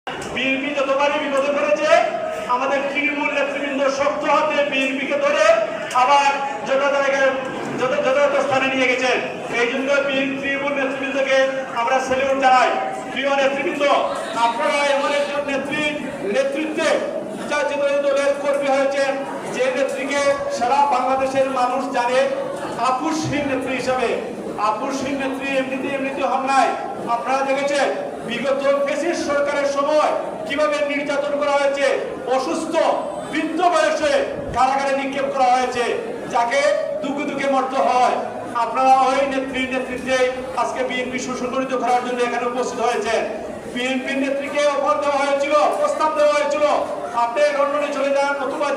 BNP যতবারই বিপদে পড়েছে আমাদের তৃণমূল নেতৃবৃন্দ শক্ত হাতে বিএনপিকে ধরে আবার যথাযথ স্থানে নিয়ে গেছেন। এই জন্য তৃণমূল নেতৃবৃন্দকে আমরা স্যালুট জানাই। প্রিয় নেতৃবৃন্দ, আপনারা এমন একজন নেতৃত্বে দলের কর্মী হয়েছেন যে নেত্রীকে সারা বাংলাদেশের মানুষ জানে আপোষহীন নেত্রী হিসাবে। আপোষহীন নেত্রী এমনিতে হন নাই। আপনারা দেখেছেন বিগত ফ্যাসিস্ট সরকারের সময় কিভাবে নির্যাতন করা হয়েছে, অসুস্থ বৃদ্ধ বয়সে কারাগারে নিক্ষেপ করা হয়েছে, যাকে দুঃখে দুঃখে মরতে হয়। আপনারা ওই নেত্রীর নেতৃত্বে আজকে বিএনপি সুসংগঠিত করার জন্য এখানে উপস্থিত হয়েছেন। বিএনপির নেত্রীকে অফার দেওয়া হয়েছিল, প্রস্তাব দেওয়া হয়েছিল, আপনি লন্ডনে চলে যান অথবা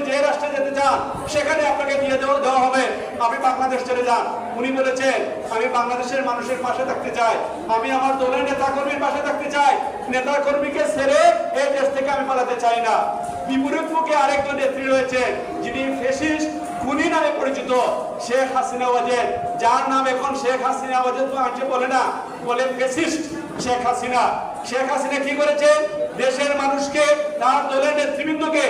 যে রাষ্ট্রে যেতে চান সেখানে আপনাকে দিয়ে দেওয়া হবে, আমি বাংলাদেশ চলে যান। উনি বলেছেন আমি বাংলাদেশের মানুষের পাশে থাকতে চাই, আমি আমার দলের নেতা কর্মীর পাশে থাকতে চাই, নেতা কর্মীকে ছেড়ে এই দেশ থেকে আমি পালাতে চাই না। বিপরীত মুখে আরেকজন নেত্রী রয়েছে যিনি ফ্যাসিস্ট খুনি নামে পরিচিত, শেখ হাসিনা ওয়াজেদ, যার নাম এখন শেখ হাসিনা ওয়াজেদ মানুষ বলে না, বলে ফ্যাসিস্ট শেখ হাসিনা। শেখ হাসিনা কি করেছে? দেশের মানুষকে, তার দলের নেতৃবৃন্দকে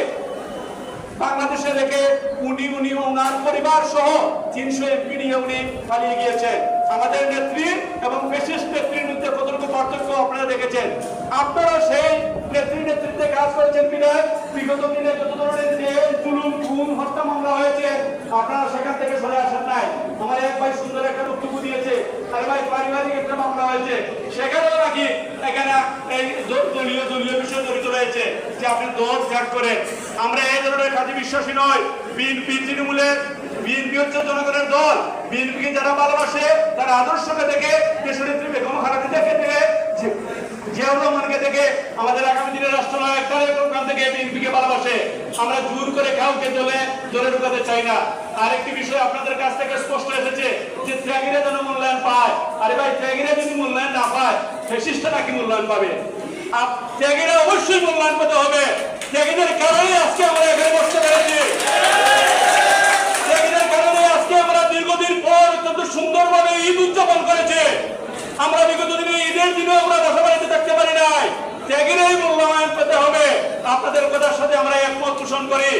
বাংলাদেশে রেখে উনি ওনার পরিবার সহ 300 এমপি নিয়ে উনি পালিয়ে গিয়েছেন। আমাদের নেত্রী এবং ফ্যাসিস্ট নেত্রীর মধ্যে কতটুকু পার্থক্য আপনারা দেখেছেন। আপনারা সেই নেতৃত্বে কাজ করেছেন বিধায় বিগত দিনে যত ধরনের যে জুলুম, খুন, হত্যা মামলা হয়েছে আপনারা সেখান থেকে সরে আসেন নাই। আমার এক ভাই সুন্দর একটা বক্তব্য দিয়েছে, আরে ভাই পারিবারিক একটা মামলা হয়েছে, সেখানেও নাকি এখানে এই দলীয় বিষয় জড়িত রয়েছে যে আপনি দল ত্যাগ করেন। আমরা এই ধরনের কাজে বিশ্বাসী নয়। বিএনপি হচ্ছে জনগণের দল। বিএনপিকে যারা ভালোবাসে, তারা আদর্শকে দেখে, দেশনেত্রী বেগম খালেদা থেকে, জিয়াউর রহমানকে দেখে, আমাদের আগামী দিনের রাষ্ট্রনায়ক তারেক রহমান থেকে বিএনপিকে ভালোবাসে। আমরা জোর করে কাউকে দলে ঢুকাতে চাই না। আরেকটি বিষয় আপনাদের কাছ থেকে স্পষ্ট এসেছে যে ত্যাগীরা যেন মূল্যায়ন পায়। আরে ভাই, ত্যাগীরা যদি মূল্যায়ন না পায়, ফ্যাসিস্টরা কি মূল্যায়ন পাবে? ত্যাগীরা অবশ্যই মূল্যায়ন পেতে হবে। ত্যাগীদের কারণে আজকে আমরা এখানে বসতে পেরেছি। ত্যাগীদের কারণে আজকে আমরা দীর্ঘদিন পর অত্যন্ত সুন্দরভাবে ঈদ উদযাপন করেছি। আমরা বিগত দিনে ঈদের দিনে আমরা বাসা বাড়িতে থাকতে পারি নাই। ত্যাগীরাই মূল্যায়ন পেতে হবে। আপনাদের কথার সাথে আমরা একমত পোষণ করি।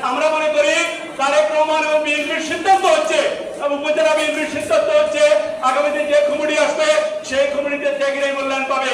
আমরা মনে করি তারেক রহমান এবং বিএনপির সিদ্ধান্ত হচ্ছে, উপজেলা বিএনপির সিদ্ধান্ত হচ্ছে আগামী দিন যে কমিটি আসবে সেই কমিটিতে ত্যাগীরাই মূল্যায়ন পাবে।